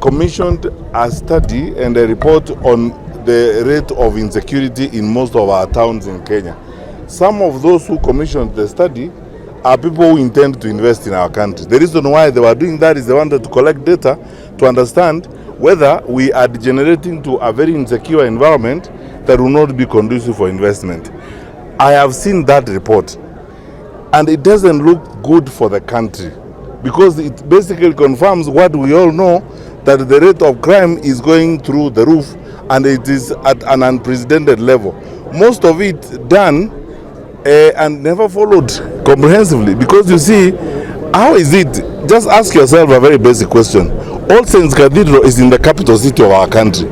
Commissioned a study and a report on the rate of insecurity in most of our towns in Kenya. Some of those who commissioned the study are people who intend to invest in our country. The reason why they were doing that is they wanted to collect data to understand whether we are degenerating to a very insecure environment that will not be conducive for investment. I have seen that report, and it doesn't look good for the country, because it basically confirms what we all know, that the rate of crime is going through the roof and it is at an unprecedented level. Most of it done and never followed comprehensively, because you see, how is it? Just ask yourself a very basic question. All Saints Cathedral is in the capital city of our country.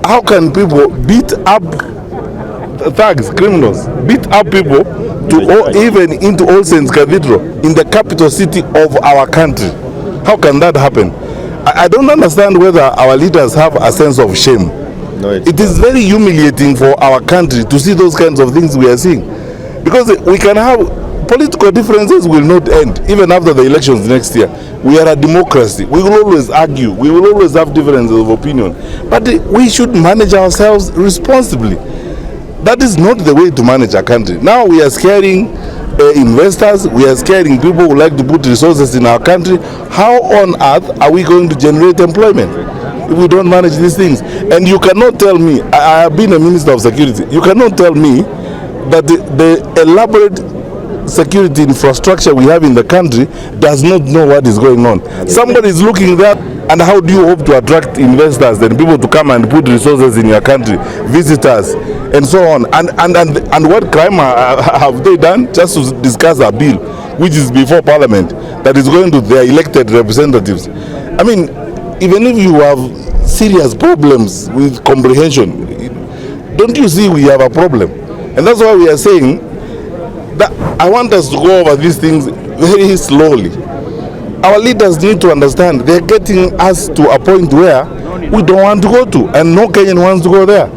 How can people beat up thugs, criminals, beat up people even into All Saints Cathedral in the capital city of our country? How can that happen? I don't understand whether our leaders have a sense of shame. No, it is very humiliating for our country to see those kinds of things we are seeing. Because we can have political differences will not end even after the elections next year. We are a democracy. We will always argue. We will always have differences of opinion. But we should manage ourselves responsibly. That is not the way to manage a country. Now we are scaring investors, we are scaring people who like to put resources in our country. How on earth are we going to generate employment if we don't manage these things? And you cannot tell me, I have been a minister of security, you cannot tell me that the elaborate security infrastructure we have in the country does not know what is going on. Somebody is looking there. And how do you hope to attract investors and people to come and put resources in your country, visitors, and so on? And what crime have they done? Just to discuss a bill which is before Parliament that is going to their elected representatives. I mean, even if you have serious problems with comprehension, don't you see we have a problem? And that's why we are saying that I want us to go over these things very slowly. Our leaders need to understand they're getting us to a point where we don't want to go to, and no Kenyan wants to go there.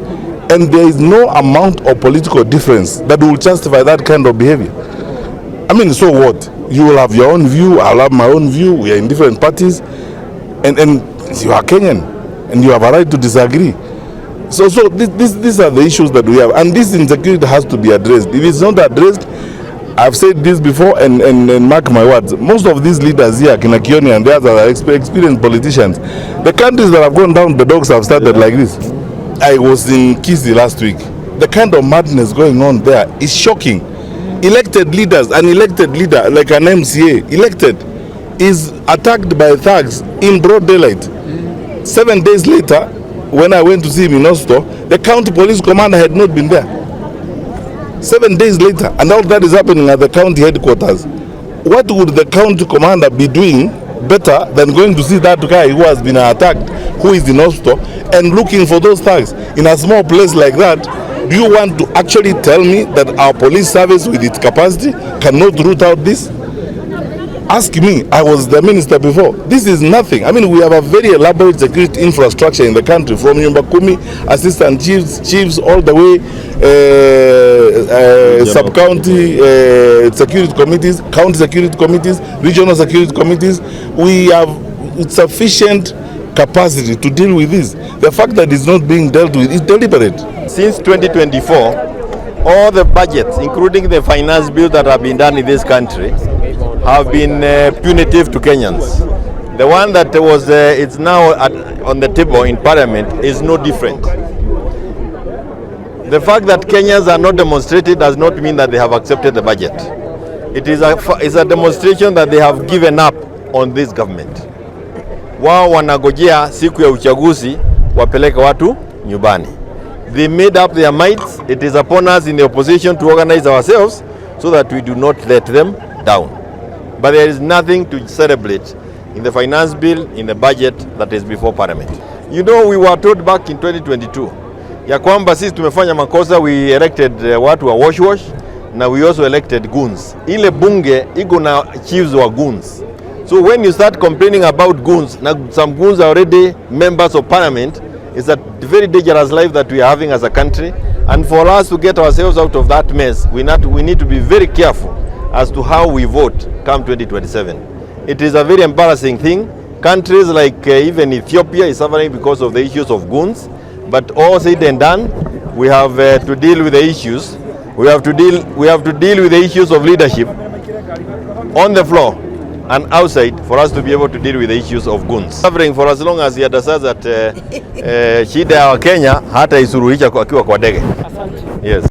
And there is no amount of political difference that will justify that kind of behavior. I mean, so what? You will have your own view, I'll have my own view, we are in different parties, and you are Kenyan, and you have a right to disagree. So these are the issues that we have, and this insecurity has to be addressed. If it's not addressed, I've said this before, and mark my words, most of these leaders here, Kenya Kwanza and the others, are experienced politicians. The countries that have gone down the dogs have started like this. I was in Kisi last week. The kind of madness going on there is shocking. Elected leaders, an elected leader like an MCA, elected, is attacked by thugs in broad daylight. 7 days later, when I went to see him in Osto, the county police commander had not been there. 7 days later, and all that is happening at the county headquarters. What would the county commander be doing better than going to see that guy who has been attacked, who is in hospital, and looking for those thugs in a small place like that? Do you want to actually tell me that our police service with its capacity cannot root out this? Ask me, I was the minister before. This is nothing. I mean, we have a very elaborate security infrastructure in the country, from Nyumba Kumi, assistant chiefs, all the way, sub-county security committees, county security committees, regional security committees. We have sufficient capacity to deal with this. The fact that it's not being dealt with is deliberate. Since 2024, all the budgets, including the finance bills that have been done in this country, have been punitive to Kenyans. The one that was it's now on the table in Parliament is no different. The fact that Kenyans are not demonstrated does not mean that they have accepted the budget. It is a demonstration that they have given up on this government. Wao wanagojea siku ya uchaguzi wapeleke watu nyumbani. They made up their minds. It is upon us in the opposition to organize ourselves so that we do not let them down. But there is nothing to celebrate in the finance bill, in the budget that is before Parliament. You know, we were told back in 2022 ya kwamba sisi tumefanya makosa, we elected watu wa wash na we also elected goons. Ile bunge iko na chiefs wa goons. So when you start complaining about goons, now some goons are already members of Parliament, It's a very dangerous life that we are having as a country, and for us to get ourselves out of that mess, we need to be very careful as to how we vote come 2027. It is a very embarrassing thing. Countries like even Ethiopia is suffering because of the issues of goons, but all said and done, we have to deal with the issues. We have to deal with the issues of leadership on the floor and outside for us to be able to deal with the issues of goons. Suffering for as long as he understands that shida ya Kenya hata isuruhisha akiwa kwa dege. Yes.